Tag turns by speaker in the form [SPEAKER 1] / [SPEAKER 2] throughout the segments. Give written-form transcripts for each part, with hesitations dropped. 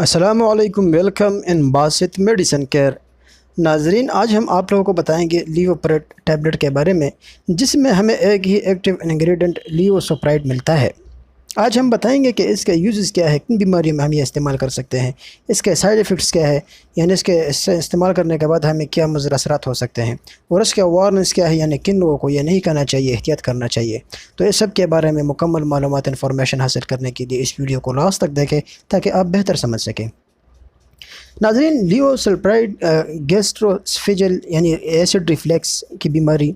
[SPEAKER 1] السلام علیکم، welcome in Basit medicine care. ناظرین، آج ہم آپ لوگوں کو بتائیں گے لیوپریٹ ٹیبلٹ کے بارے میں، جس میں ہمیں ایک ہی ایکٹیو انگریڈینٹ لیوسوپرائڈ ملتا ہے۔ آج ہم بتائیں گے کہ اس کے یوزز کیا ہے، کن بیماریوں میں ہم یہ استعمال کر سکتے ہیں، اس کے سائیڈ ایفیکٹس کیا ہے، یعنی اس کے استعمال کرنے کے بعد ہمیں کیا مضر اثرات ہو سکتے ہیں، اور اس کا وارننگس کیا ہے، یعنی کن لوگوں کو یہ نہیں کرنا چاہیے، احتیاط کرنا چاہیے۔ تو اس سب کے بارے میں مکمل معلومات انفارمیشن حاصل کرنے کے لیے اس ویڈیو کو لاسٹ تک دیکھیں تاکہ آپ بہتر سمجھ سکیں۔ ناظرین، لیوسلپرائڈ گیسٹروسفیجل یعنی ایسڈ ریفلیکس کی بیماری،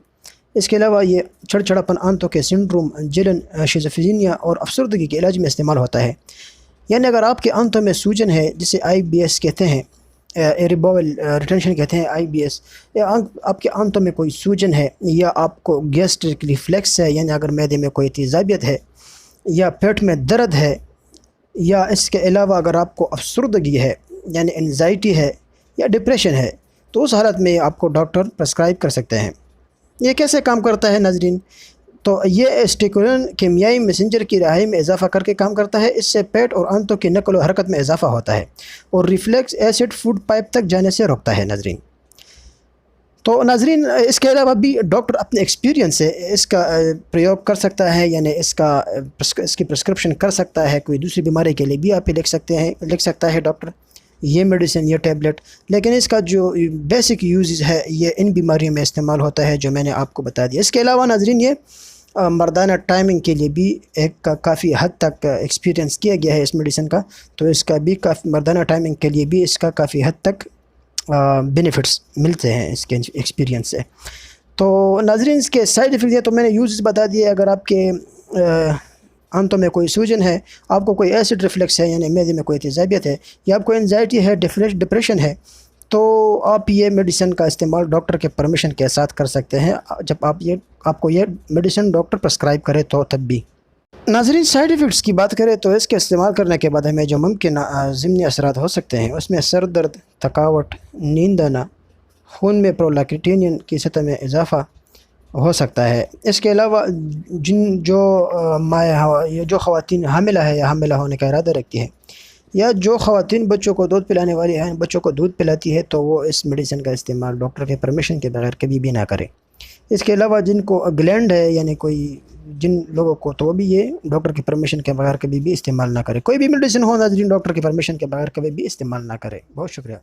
[SPEAKER 1] اس کے علاوہ یہ چڑچڑاپن، آنتوں کے سنڈروم، جلن، شیزوفرینیا اور افسردگی کے علاج میں استعمال ہوتا ہے۔ یعنی اگر آپ کے آنتوں میں سوجن ہے، جسے آئی بی ایس کہتے ہیں، ایریبول ریٹینشن کہتے ہیں، آئی بی ایس، یا آپ کے آنتوں میں کوئی سوجن ہے، یا آپ کو گیسٹرک ریفلیکس ہے، یعنی اگر معدے میں کوئی تیزابیت ہے، یا پیٹ میں درد ہے، یا اس کے علاوہ اگر آپ کو افسردگی ہے یعنی انزائٹی ہے یا ڈپریشن ہے، تو اس حالت میں آپ کو ڈاکٹر پرسکرائب کر سکتے ہیں۔ یہ کیسے کام کرتا ہے ناظرین؟ تو یہ اسٹیکولن کیمیائی میسنجر کی رہائی میں اضافہ کر کے کام کرتا ہے۔ اس سے پیٹ اور آنتوں کی نقل و حرکت میں اضافہ ہوتا ہے اور ریفلیکس ایسڈ فوڈ پائپ تک جانے سے روکتا ہے ناظرین۔ تو ناظرین، اس کے علاوہ بھی ڈاکٹر اپنے ایکسپیرینس سے اس کا پریوگ کر سکتا ہے، یعنی اس کی پرسکرپشن کر سکتا ہے۔ کوئی دوسری بیماری کے لیے بھی آپ لکھ سکتا ہے ڈاکٹر یہ میڈیسن، یہ ٹیبلٹ، لیکن اس کا جو بیسک یوزز ہے یہ ان بیماریوں میں استعمال ہوتا ہے جو میں نے آپ کو بتا دیا۔ اس کے علاوہ ناظرین، یہ مردانہ ٹائمنگ کے لیے بھی ایک کافی حد تک ایکسپیرینس کیا گیا ہے اس میڈیسن کا، تو اس کا بھی کافی مردانہ ٹائمنگ کے لیے بھی اس کا کافی حد تک بینیفٹس ملتے ہیں اس کے ایکسپیرینس سے۔ تو ناظرین، اس کے سائیڈ ایفیکٹس ہیں تو میں نے یوزز بتا دیے۔ اگر آپ کے آنتوں میں کوئی سوجن ہے، آپ کو کوئی ایسڈ ریفلیکس ہے یعنی معدے میں کوئی تیزابیت ہے، یا آپ کو انزائٹی ہے، ڈپریشن ہے، تو آپ یہ میڈیسن کا استعمال ڈاکٹر کے پرمیشن کے ساتھ کر سکتے ہیں، جب آپ کو یہ میڈیسن ڈاکٹر پرسکرائب کرے تو تب بھی۔ ناظرین، سائیڈ ایفیکٹس کی بات کریں تو اس کے استعمال کرنے کے بعد ہمیں جو ممکن ضمنی اثرات ہو سکتے ہیں، اس میں سر درد، تھکاوٹ، نیند آنا، خون میں پرولاکٹینین کی سطح میں اضافہ ہو سکتا ہے۔ اس کے علاوہ جو خواتین حاملہ ہے یا حاملہ ہونے کا ارادہ رکھتی ہے، یا جو خواتین بچوں کو دودھ پلانے والی ہیں، بچوں کو دودھ پلاتی ہے، تو وہ اس میڈیسن کا استعمال ڈاکٹر کے پرمیشن کے بغیر کبھی بھی نہ کرے۔ اس کے علاوہ جن کو گلینڈ ہے، یعنی جن لوگوں کو، تو وہ بھی یہ ڈاکٹر کی پرمیشن کے بغیر کبھی بھی استعمال نہ کرے۔ کوئی بھی میڈیسن ہو ناظرین، ڈاکٹر کی پرمیشن کے بغیر کبھی بھی استعمال نہ کرے۔ بہت شکریہ۔